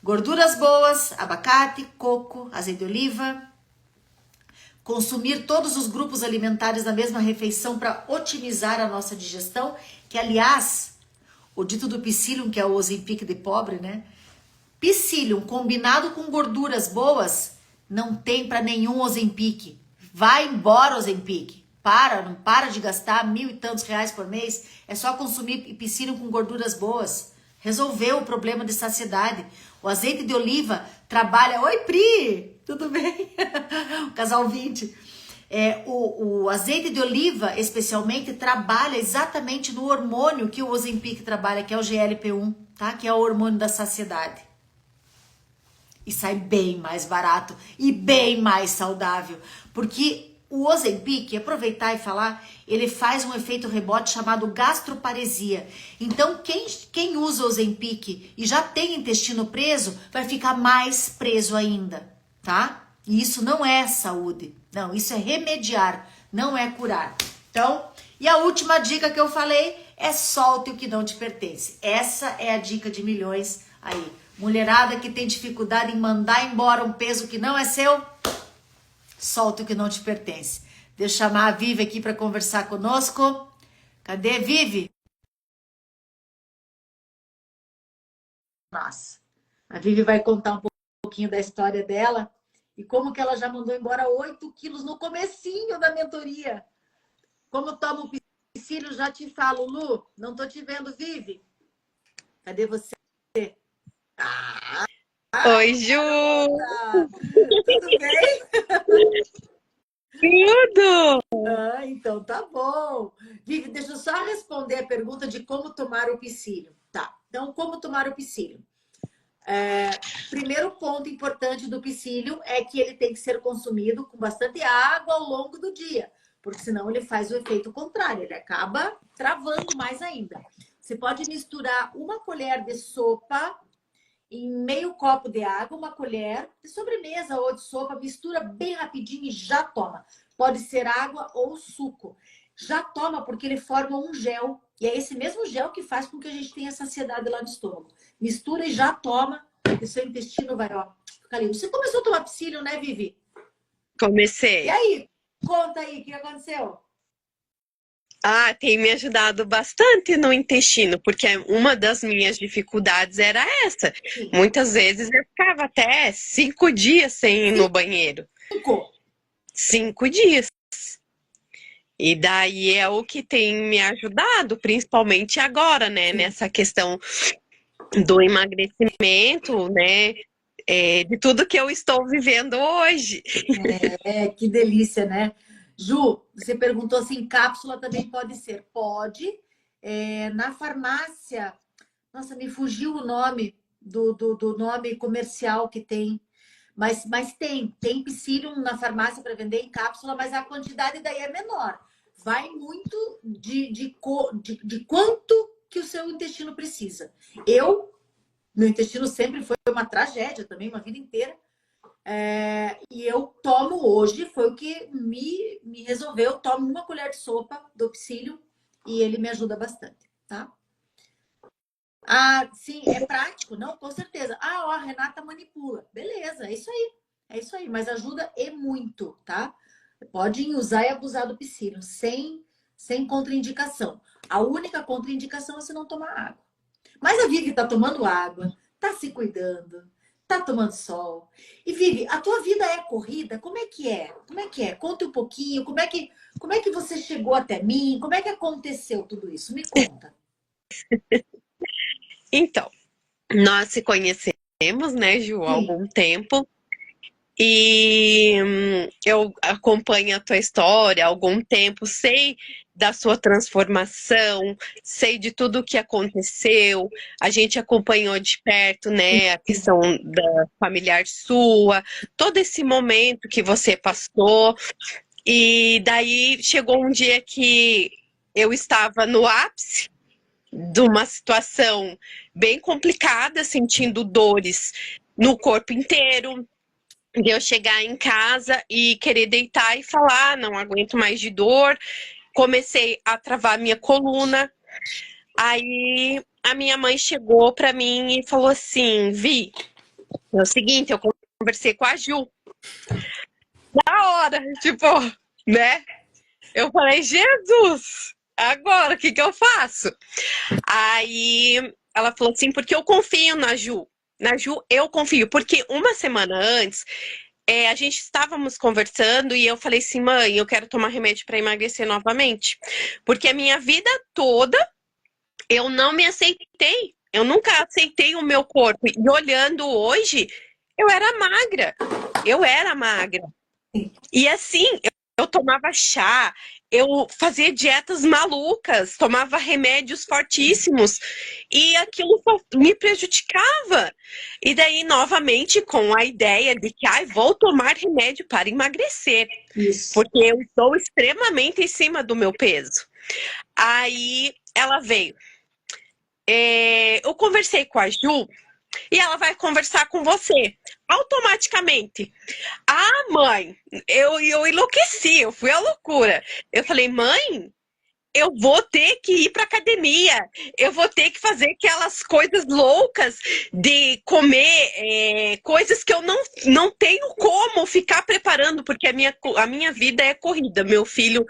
gorduras boas, abacate, coco, azeite de oliva, consumir todos os grupos alimentares na mesma refeição para otimizar a nossa digestão, que aliás, o dito do Psyllium, que é o Ozempic de pobre, né? Psyllium combinado com gorduras boas, não tem para nenhum Ozempic. Vai embora Ozempic. Não para de gastar R$1.000 e tantos por mês. É só consumir Psyllium com gorduras boas. Resolveu o problema de saciedade. O azeite de oliva trabalha... Oi, Pri! Tudo bem? O casal 20. O azeite de oliva, especialmente, trabalha exatamente no hormônio que o Ozempic trabalha, que é o GLP-1, tá? Que é o hormônio da saciedade. E sai bem mais barato e bem mais saudável. Porque... o Ozempic, aproveitar e falar, ele faz um efeito rebote chamado gastroparesia. Então, quem usa Ozempic e já tem intestino preso, vai ficar mais preso ainda, tá? E isso não é saúde. Não, isso é remediar, não é curar. Então, e a última dica que eu falei é solte o que não te pertence. Essa é a dica de milhões aí. Mulherada que tem dificuldade em mandar embora um peso que não é seu, solta o que não te pertence. Deixa eu chamar a Vivi aqui para conversar conosco. Cadê, Vivi? Nossa, a Vivi vai contar um pouquinho da história dela e como que ela já mandou embora 8 quilos no comecinho da mentoria. Como toma o Psyllium, já te falo. Lu, não tô te vendo, Vivi. Cadê você? Ah, Oi, Ju! tudo bem? Tudo! Então tá bom. Vivi, deixa eu só responder a pergunta de como tomar o Psyllium. Tá, então como tomar o Psyllium? Primeiro ponto importante do Psyllium é que ele tem que ser consumido com bastante água ao longo do dia, porque senão ele faz o efeito contrário, ele acaba travando mais ainda. Você pode misturar uma colher de sopa em meio copo de água, uma colher de sobremesa ou de sopa, mistura bem rapidinho e já toma. Pode ser água ou suco. Já toma porque ele forma um gel. E é esse mesmo gel que faz com que a gente tenha saciedade lá no estômago. Mistura e já toma, porque seu intestino vai, ó, ficar lindo. Você começou a tomar Psyllium, né, Vivi? Comecei. E aí? Conta aí, o que aconteceu? Ah, tem me ajudado bastante no intestino, porque uma das minhas dificuldades era essa. Sim. Muitas vezes eu ficava até 5 dias sem ir no banheiro. 5. 5 dias. E daí é o que tem me ajudado, principalmente agora, né? Nessa questão do emagrecimento, né? De tudo que eu estou vivendo hoje. Que delícia, né? Ju, você perguntou se cápsula também pode ser. Pode. Na farmácia, nossa, me fugiu o nome do nome comercial que tem. Mas tem Psyllium na farmácia para vender em cápsula, mas a quantidade daí é menor. Vai muito de quanto que o seu intestino precisa. Meu intestino sempre foi uma tragédia também, uma vida inteira. E eu tomo hoje, foi o que me resolveu. Eu tomo uma colher de sopa do Psyllium e ele me ajuda bastante, tá? Ah, sim, é prático, não, com certeza. Ah, ó, a Renata manipula. Beleza, é isso aí. É isso aí, mas ajuda e muito, tá? Podem usar e abusar do Psyllium, sem contraindicação. A única contraindicação é se não tomar água. Mas a Vivi tá tomando água, tá se cuidando, tá tomando sol. E Vivi, a tua vida é corrida? Como é que é? Como é que é? Conta um pouquinho, como é que você chegou até mim? Como é que aconteceu tudo isso? Me conta. Então, nós se conhecemos, né, Ju, há Sim. algum tempo. E eu acompanho a tua história há algum tempo, sei da sua transformação, sei de tudo o que aconteceu. A gente acompanhou de perto, né, a questão da familiar sua, todo esse momento que você passou. E daí chegou um dia que eu estava no ápice de uma situação bem complicada, sentindo dores no corpo inteiro, de eu chegar em casa e querer deitar e falar, não aguento mais de dor. Comecei a travar minha coluna. Aí a minha mãe chegou para mim e falou assim: Vi, é o seguinte, eu conversei com a Ju. Na hora, tipo, né? Eu falei, Jesus, agora o que eu faço? Aí ela falou assim, porque eu confio na Ju. Na Ju, eu confio, porque uma semana antes a gente estávamos conversando e eu falei assim, mãe, eu quero tomar remédio para emagrecer novamente. Porque a minha vida toda eu não me aceitei. Eu nunca aceitei o meu corpo. E olhando hoje, eu era magra. Eu era magra. E assim, eu tomava chá, eu fazia dietas malucas, tomava remédios fortíssimos e aquilo só me prejudicava. E daí, novamente, com a ideia de que vou tomar remédio para emagrecer, Isso. porque eu estou extremamente em cima do meu peso. Aí ela veio. Eu conversei com a Ju e ela vai conversar com você automaticamente. Ah, mãe, eu enlouqueci, eu fui à loucura. Eu falei, mãe, eu vou ter que ir para academia, eu vou ter que fazer aquelas coisas loucas de comer coisas que eu não tenho como ficar preparando, porque a minha vida é corrida. Meu filho,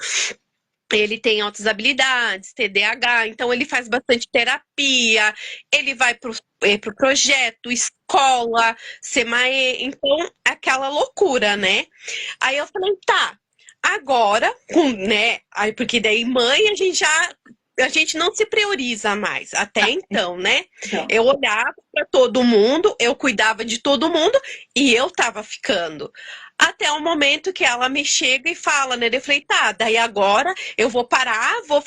ele tem altas habilidades, TDAH, então ele faz bastante terapia, ele vai pro projeto, escola, SEMAE, então é aquela loucura, né? Aí eu falei, tá, agora, né? Aí, porque daí mãe a gente não se prioriza mais, até então, né? Então, Eu olhava para todo mundo, eu cuidava de todo mundo e eu tava ficando. Até o momento que ela me chega e fala, né? Eu falei, tá, daí agora eu vou parar, vou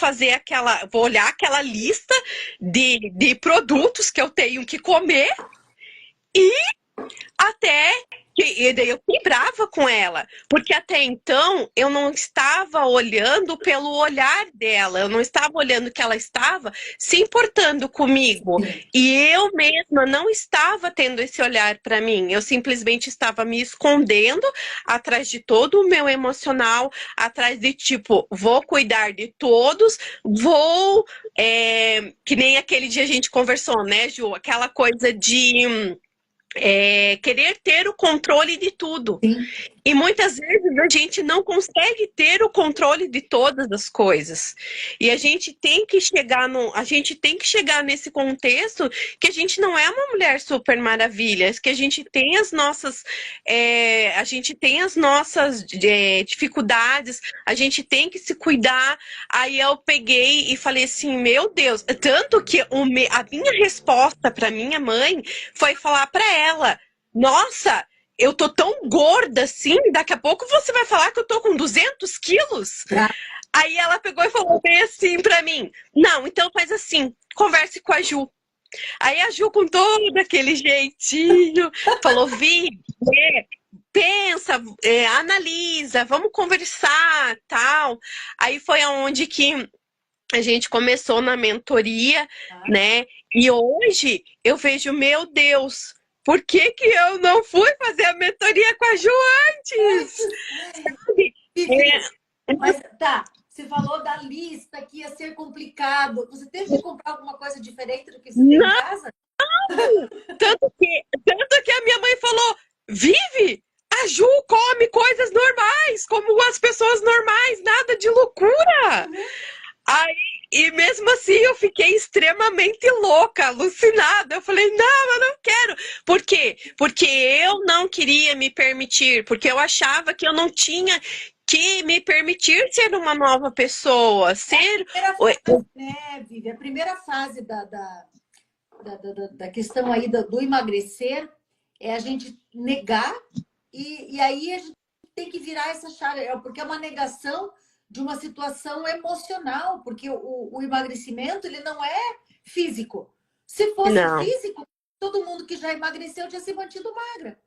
olhar aquela lista de produtos que eu tenho que comer e até e daí eu fiquei brava com ela, porque até então eu não estava olhando pelo olhar dela, eu não estava olhando que ela estava se importando comigo. E eu mesma não estava tendo esse olhar para mim, eu simplesmente estava me escondendo atrás de todo o meu emocional, atrás de tipo, vou cuidar de todos, que nem aquele dia a gente conversou, né, Ju? Aquela coisa de querer ter o controle de tudo. sim. E muitas vezes a gente não consegue ter o controle de todas as coisas. E a gente tem que chegar nesse contexto que a gente não é uma mulher super maravilha, que a gente tem as nossas dificuldades, a gente tem que se cuidar. Aí eu peguei e falei assim, meu Deus, tanto que a minha resposta para minha mãe foi falar para ela, nossa, eu tô tão gorda assim, daqui a pouco você vai falar que eu tô com 200 quilos? Aí ela pegou e falou bem assim pra mim, não, então faz assim, converse com a Ju. Aí a Ju, com todo aquele jeitinho, falou, Vi, pensa, analisa, vamos conversar, tal. Aí foi aonde que a gente começou na mentoria, né? E hoje eu vejo, meu Deus, por que que eu não fui fazer a mentoria com a Ju antes? Mas tá, você falou da lista que ia ser complicado. Você teve que comprar alguma coisa diferente do que você tem em casa? Tanto que a minha mãe falou, Vive, a Ju come coisas normais, como as pessoas normais, nada de loucura. Aí, e mesmo assim eu fiquei extremamente louca, alucinada. Eu falei, não, eu não quero. Por quê? Porque eu não queria me permitir, porque eu achava que eu não tinha que me permitir ser uma nova pessoa, ser... Vivi, a primeira fase da questão aí do emagrecer é a gente negar e aí a gente tem que virar essa chave, porque é uma negação de uma situação emocional, porque o emagrecimento ele não é físico. Se fosse físico, todo mundo que já emagreceu tinha se mantido magra,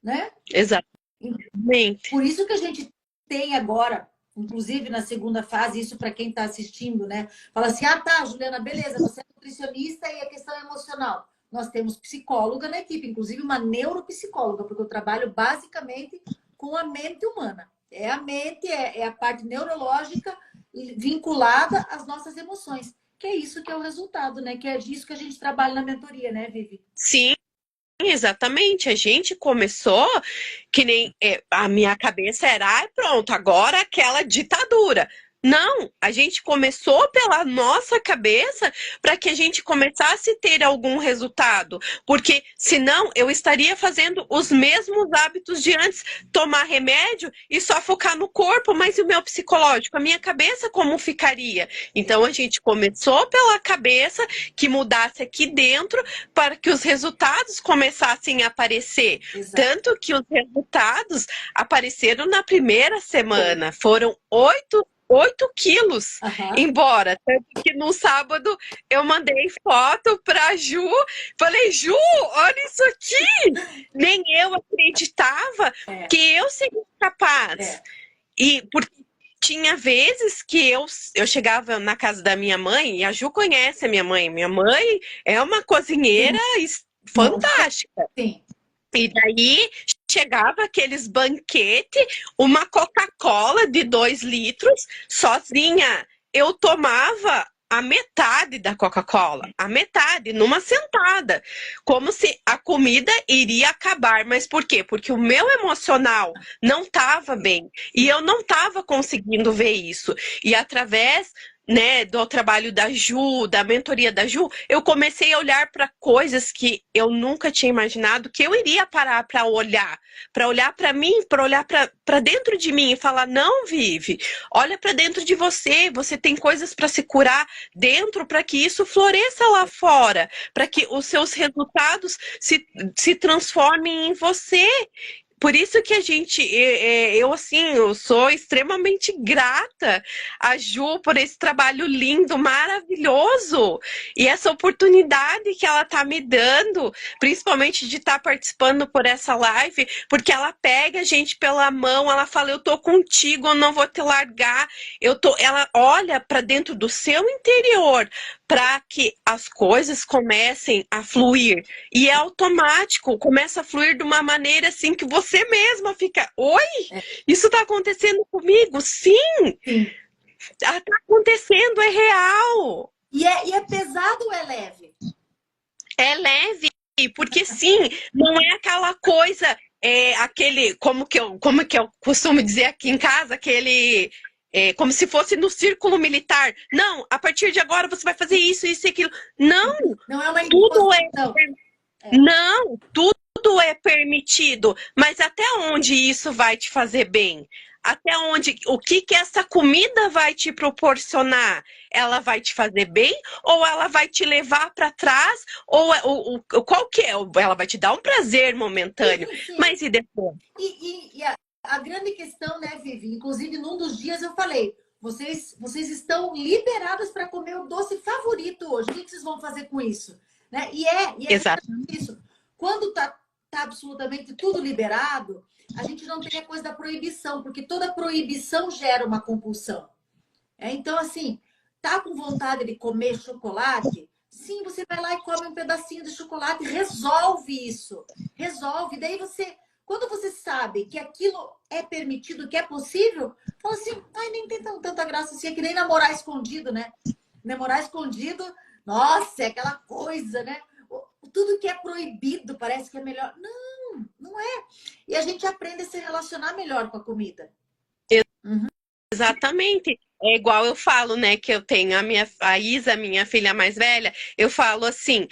né? Exatamente. Por isso que a gente tem agora, inclusive na segunda fase, isso para quem está assistindo, né? Fala assim, tá, Juliana, beleza, você é nutricionista e a questão é emocional. Nós temos psicóloga na equipe, inclusive uma neuropsicóloga, porque eu trabalho basicamente com a mente humana. É a mente, é a parte neurológica vinculada às nossas emoções. Que é isso que é o resultado, né? Que é disso que a gente trabalha na mentoria, né, Vivi? Sim, exatamente. A gente começou que nem a minha cabeça era, pronto, agora aquela ditadura. Não, a gente começou pela nossa cabeça para que a gente começasse a ter algum resultado, porque senão eu estaria fazendo os mesmos hábitos de antes, tomar remédio e só focar no corpo, mas e o meu psicológico, a minha cabeça como ficaria? Então a gente começou pela cabeça, que mudasse aqui dentro para que os resultados começassem a aparecer. Exato. Tanto que os resultados apareceram na primeira semana, foram 8 quilos embora. Tanto que no sábado eu mandei foto pra Ju. Falei, Ju, olha isso aqui! Nem eu acreditava que eu seria capaz. E porque tinha vezes que eu chegava na casa da minha mãe, e a Ju conhece a minha mãe. Minha mãe é uma cozinheira fantástica. Sim. E daí chegava aqueles banquetes, uma Coca-Cola de 2 litros, sozinha. Eu tomava a metade da Coca-Cola, a metade, numa sentada. Como se a comida iria acabar. Mas por quê? Porque o meu emocional não estava bem. E eu não estava conseguindo ver isso. E através... né, do trabalho da Ju, da mentoria da Ju, eu comecei a olhar para coisas que eu nunca tinha imaginado que eu iria parar para olhar para mim, para olhar para dentro de mim e falar, não, Vivi, olha para dentro de você, você tem coisas para se curar dentro para que isso floresça lá fora, para que os seus resultados se transformem em você. Por isso que a gente, eu sou extremamente grata a Ju por esse trabalho lindo, maravilhoso. E essa oportunidade que ela tá me dando, principalmente de estar participando por essa live, porque ela pega a gente pela mão, ela fala, eu tô contigo, eu não vou te largar. Ela olha para dentro do seu interior para que as coisas comecem a fluir. E é automático, começa a fluir de uma maneira assim que você mesma fica, oi, isso tá acontecendo comigo? Sim, tá acontecendo, é real. E é pesado ou é leve? É leve, porque sim, não é aquela coisa como que eu costumo dizer aqui em casa, como se fosse no círculo militar. Não, a partir de agora você vai fazer isso, isso e aquilo. Não, Não é uma tudo imposição. não, tudo é permitido, mas até onde isso vai te fazer bem? Até onde, o que que essa comida vai te proporcionar? Ela vai te fazer bem ou ela vai te levar para trás? Qual que é? Ela vai te dar um prazer momentâneo, Sim, sim. mas e depois? E a grande questão, né, Vivi? Inclusive, num dos dias eu falei, vocês estão liberadas para comer o doce favorito hoje. O que vocês vão fazer com isso? Né? E é Exato, justamente isso. Quando tá absolutamente tudo liberado, a gente não tem a coisa da proibição, porque toda proibição gera uma compulsão. Então, assim, tá com vontade de comer chocolate? Sim, você vai lá e come um pedacinho de chocolate, resolve isso. Resolve. Daí quando você sabe que aquilo é permitido, que é possível, fala assim, ai, nem tem tanta graça assim, é que nem namorar escondido, né? Namorar escondido, nossa, é aquela coisa, né? Tudo que é proibido parece que é melhor. Não, não é. E a gente aprende a se relacionar melhor com a comida. Uhum. exatamente. É igual eu falo, né, que eu tenho a Isa, minha filha mais velha, eu falo assim,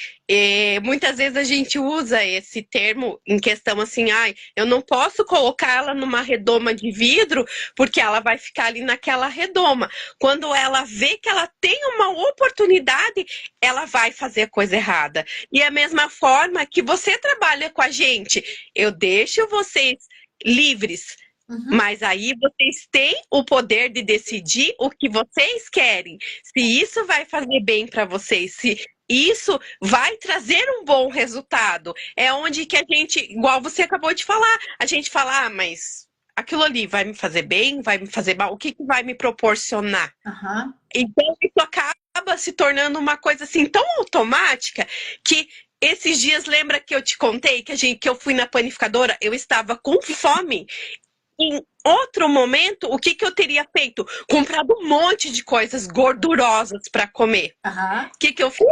muitas vezes a gente usa esse termo em questão assim, ai, eu não posso colocar ela numa redoma de vidro porque ela vai ficar ali naquela redoma. Quando ela vê que ela tem uma oportunidade, ela vai fazer a coisa errada. E a mesma forma que você trabalha com a gente, eu deixo vocês livres. Uhum. Mas aí vocês têm o poder de decidir o que vocês querem. Se isso vai fazer bem para vocês, se isso vai trazer um bom resultado. É onde que a gente, igual você acabou de falar, a gente fala, mas aquilo ali vai me fazer bem, vai me fazer mal, o que que vai me proporcionar? Uhum. Então isso acaba se tornando uma coisa assim tão automática que esses dias, lembra que eu te contei que eu fui na panificadora, eu estava com fome. Em outro momento, o que que eu teria feito? Comprado um monte de coisas gordurosas para comer. Uhum. O que que eu fiz?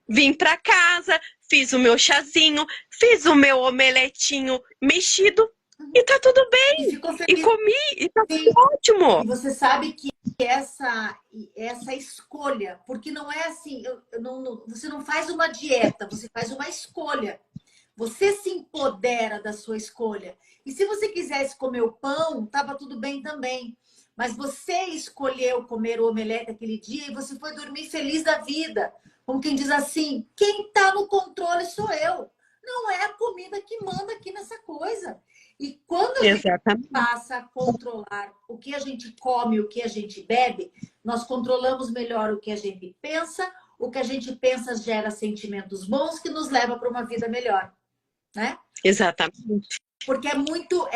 Vim para casa, fiz o meu chazinho, fiz o meu omeletinho mexido e tá tudo E bem. ficou E feliz. comi e tá tudo Sim. E ótimo. você sabe que essa escolha, porque não é assim, você não faz uma dieta, você faz uma escolha. Você se empodera da sua escolha. E se você quisesse comer o pão, estava tudo bem também. Mas você escolheu comer o omelete aquele dia e você foi dormir feliz da vida. Como quem diz assim, quem está no controle sou eu. Não é a comida que manda aqui nessa coisa. E quando a gente Exatamente. passa a controlar o que a gente come, o que a gente bebe, nós controlamos melhor o que a gente pensa. O que a gente pensa gera sentimentos bons que nos leva para uma vida melhor, né? Exatamente. Porque é muito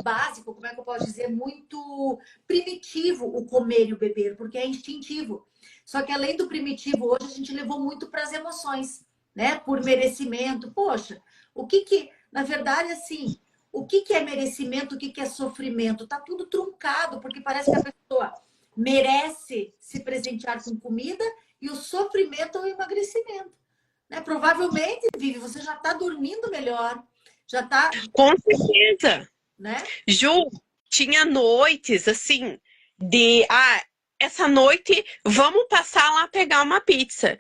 básico, como é que eu posso dizer? Muito primitivo o comer e o beber, porque é instintivo. Só que além do primitivo, hoje a gente levou muito para as emoções, né? Por merecimento. Poxa, na verdade, assim, o que é merecimento, o que é sofrimento? Tá tudo truncado, porque parece que a pessoa merece se presentear com comida e o sofrimento é o emagrecimento. Né? Provavelmente, Vivi, você já está dormindo melhor, já está, Com certeza. né? Ju, tinha noites assim essa noite vamos passar lá pegar uma pizza.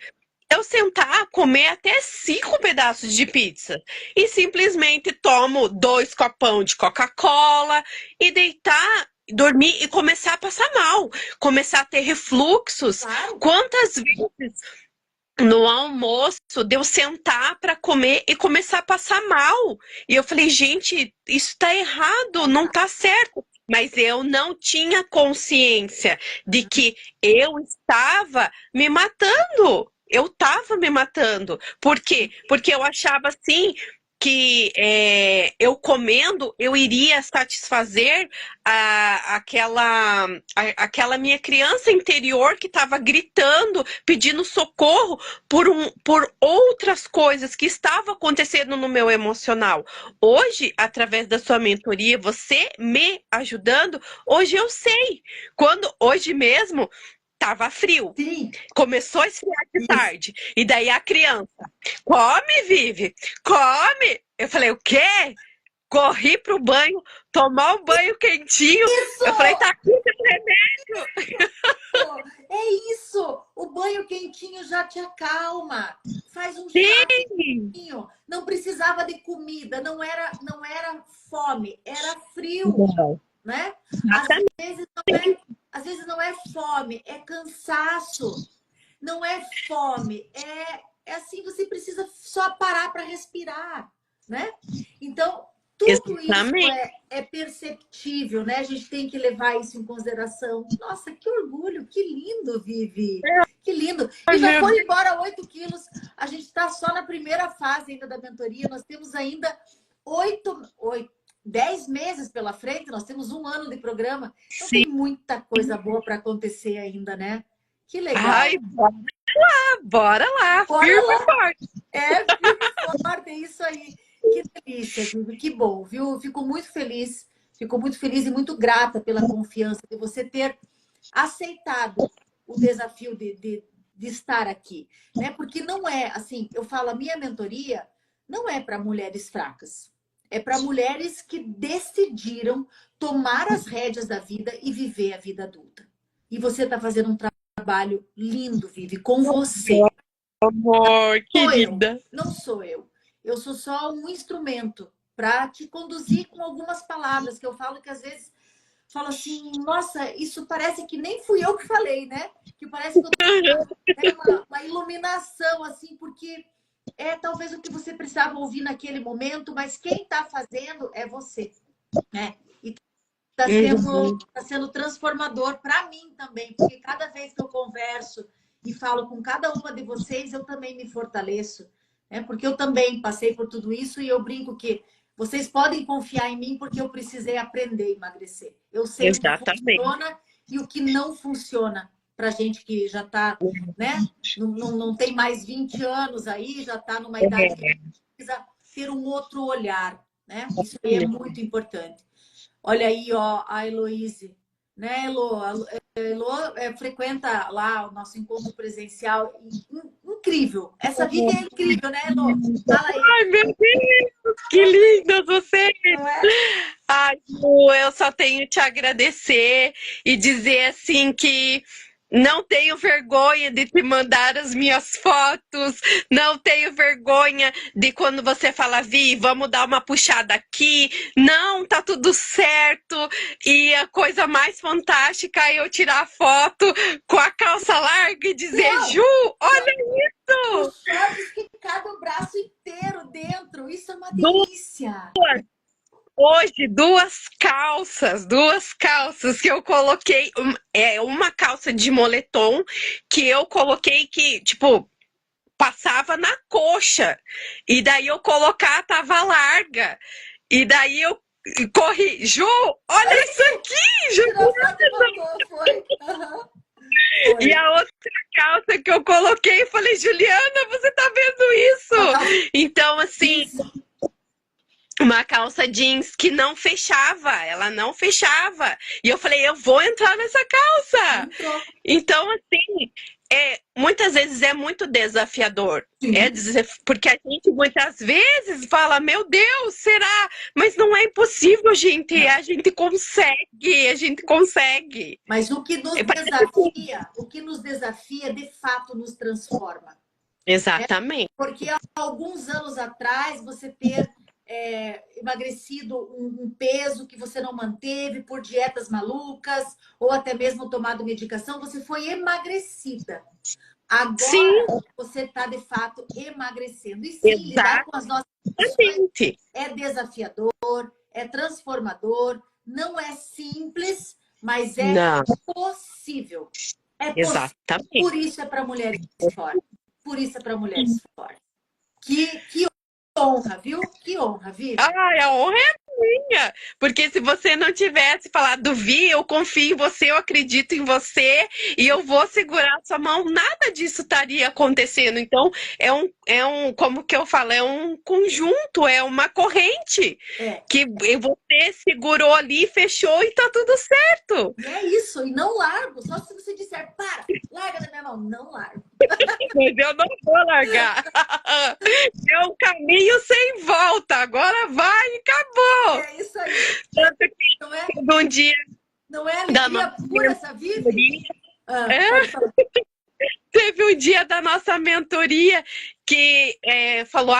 Eu sentar, comer até 5 pedaços de pizza e simplesmente tomo 2 copão de Coca-Cola e deitar, dormir e começar a passar mal, começar a ter refluxos. Claro. Quantas vezes no almoço de eu sentar para comer e começar a passar mal? E eu falei, gente, isso tá errado, não tá certo. Mas eu não tinha consciência de que eu estava me matando. Eu estava me matando. Por quê? Porque eu achava assim que eu comendo, eu iria satisfazer aquela minha criança interior que estava gritando, pedindo socorro por outras coisas que estavam acontecendo no meu emocional. Hoje, através da sua mentoria, você me ajudando, hoje eu sei. Hoje mesmo tava frio. Sim. Começou a esfriar de Isso. tarde. E daí a criança, come, Vivi, come. Eu falei, o quê? Corri pro banho, tomar um banho quentinho. Isso! Eu falei, tá aqui seu remédio. É isso! O banho quentinho já te acalma. Faz um chá Sim, quentinho. Não precisava de comida, não era fome, era frio, né? Às vezes não é fome, é cansaço. Não é fome, é assim, você precisa só parar para respirar, né? Então, tudo isso exatamente. é perceptível, né? A gente tem que levar isso em consideração. Nossa, que orgulho, que lindo, Vivi. Que lindo. E já foram embora 8 quilos. A gente está só na primeira fase ainda da mentoria. Nós temos ainda 10 meses pela frente. Nós temos 1 ano de programa. Então Sim. tem muita coisa boa para acontecer ainda, né? Que legal. Ai, bora lá, Bora firme lá. e forte. É, firme e forte, é isso aí. Que delícia, Vivi, que bom, viu? Fico muito feliz e muito grata pela confiança de você ter aceitado o desafio de estar aqui, né? Porque não é, assim, eu falo, a minha mentoria não é para mulheres fracas, é para mulheres que decidiram tomar as rédeas da vida e viver a vida adulta. E você está fazendo um trabalho lindo, Vivi, com você. Amor, querida. Não sou eu. Eu sou só um instrumento para te conduzir com algumas palavras que eu falo que às vezes falo assim, nossa, isso parece que nem fui eu que falei, né? Que parece que eu tenho uma iluminação, assim, porque é talvez o que você precisava ouvir naquele momento, mas quem está fazendo é você, né? E tá sendo transformador para mim também, porque cada vez que eu converso e falo com cada uma de vocês, eu também me fortaleço, né? Porque eu também passei por tudo isso e eu brinco que vocês podem confiar em mim porque eu precisei aprender a emagrecer. Eu sei o que funciona e o que não funciona para gente que já está, né? Não tem mais 20 anos aí, já está numa idade que precisa ter um outro olhar, né? Isso aí é muito importante. Olha aí, ó, a Heloíse, né, Elo? A Elo frequenta lá o nosso encontro presencial. Incrível. Essa vida é incrível, né, Elo? Fala aí. Ai, meu Deus, que lindas vocês! Não é? Ai, Lu, eu só tenho te agradecer e dizer assim que não tenho vergonha de te mandar as minhas fotos, não tenho vergonha de quando você fala, Vi, vamos dar uma puxada aqui. Não, tá tudo certo. E a coisa mais fantástica é eu tirar a foto com a calça larga e dizer, Não. Ju, olha isso! Os shorts que cabe o braço inteiro dentro. Isso é uma delícia. Hoje, duas calças que eu coloquei, uma calça de moletom que eu coloquei que, tipo, passava na coxa, e daí eu colocar, tava larga, e daí eu corri, Ju, olha isso aqui, Ju! Foi. E a outra calça que eu coloquei, eu falei, Juliana, você tá vendo isso? Então, assim... Uma calça jeans que não fechava, ela não fechava. E eu falei, eu vou entrar nessa calça. Então, assim, muitas vezes é muito desafiador. Porque a gente muitas vezes fala, meu Deus, será? Mas não é impossível, gente. A gente consegue. Mas o que nos desafia, de fato, nos transforma. Exatamente. Porque há alguns anos atrás, você ter emagrecido um peso que você não manteve por dietas malucas ou até mesmo tomado medicação, você foi emagrecida. Agora você está de fato emagrecendo. E sim, lidar com as nossas emoções é desafiador, é transformador, não é simples, mas é possível. É possível. Exatamente. Por isso é para mulheres fortes. Por isso é para mulheres fortes. Que honra, viu? Que honra, Vivi. Ai, a honra é minha. Porque se você não tivesse falado, Vi, eu confio em você, eu acredito em você e eu vou segurar a sua mão, nada disso estaria acontecendo. Então, como que eu falo? É um conjunto, é uma corrente que você segurou ali, fechou e tá tudo certo. E é isso, e não largo, só se você disser, para, mão. Não largo. Mas eu não vou largar. É um caminho sem volta. Agora vai e acabou. É isso aí. Tanto que Não é, teve um dia não é da alegria nossa pura essa Vivi? mentoria. Pode falar. Teve um dia da nossa mentoria que falou,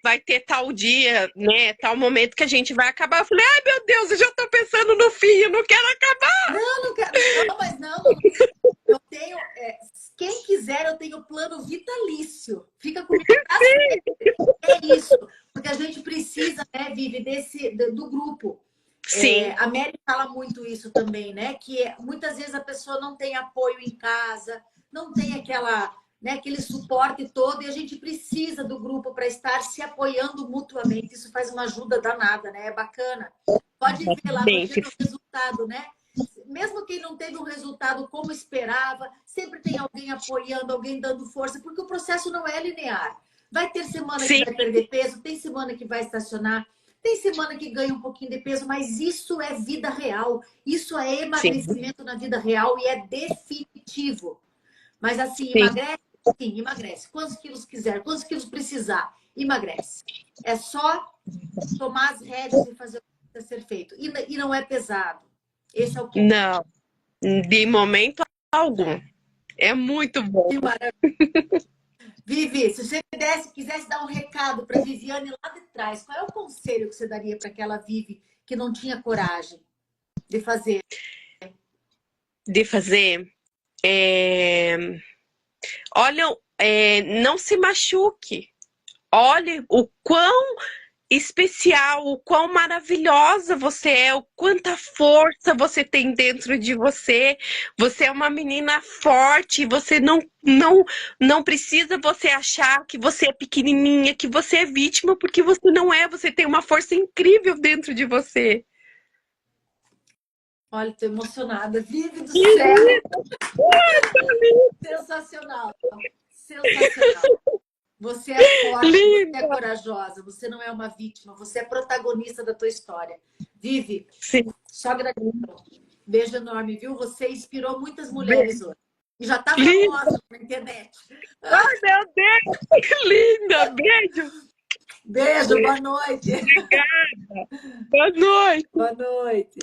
vai ter tal dia, né, tal momento que a gente vai acabar. Eu falei, ai meu Deus, eu já tô pensando no fim, eu não quero acabar. Não quero. Não, mas não. Eu tenho, quem quiser, eu tenho plano vitalício. Fica comigo. É isso. Porque a gente precisa, né, Vivi, do grupo. Sim. A Mary fala muito isso também, né? Que muitas vezes a pessoa não tem apoio em casa, não tem aquele suporte todo, e a gente precisa do grupo para estar se apoiando mutuamente. Isso faz uma ajuda danada, né? É bacana. Pode ver lá no dia do resultado, né? Mesmo quem não teve um resultado como esperava, sempre tem alguém apoiando, alguém dando força, porque o processo não é linear. Vai ter semana que vai perder peso, tem semana que vai estacionar, tem semana que ganha um pouquinho de peso, mas isso é vida real. Isso é emagrecimento na vida real e é definitivo. Mas assim, emagrece? Sim, emagrece. Quantos quilos quiser, quantos quilos precisar, emagrece. É só tomar as rédeas e fazer o que precisa ser feito. E não é pesado. Esse é o ponto. Não, de momento algum. É muito bom. Que maravilha. Vivi, se você quisesse dar um recado para Viviane lá de trás, qual é o conselho que você daria para aquela Vivi que não tinha coragem de fazer? Olha, não se machuque. Olhe o quão especial, o quão maravilhosa você é, o quanta força você tem dentro de você. Você é uma menina forte, você não precisa você achar que você é pequenininha, que você é vítima, porque você não é, você tem uma força incrível dentro de você. Olha, estou emocionada. Vivi do céu! Sensacional! Sensacional! Você é forte, você é corajosa, você não é uma vítima, você é protagonista da tua história. Vivi, só gratidão. Beijo enorme, viu? Você inspirou muitas mulheres hoje. E já tá famosa na internet. Ai, meu Deus! Que linda! Beijo! Beijo, boa noite. Obrigada! Boa noite! Boa noite.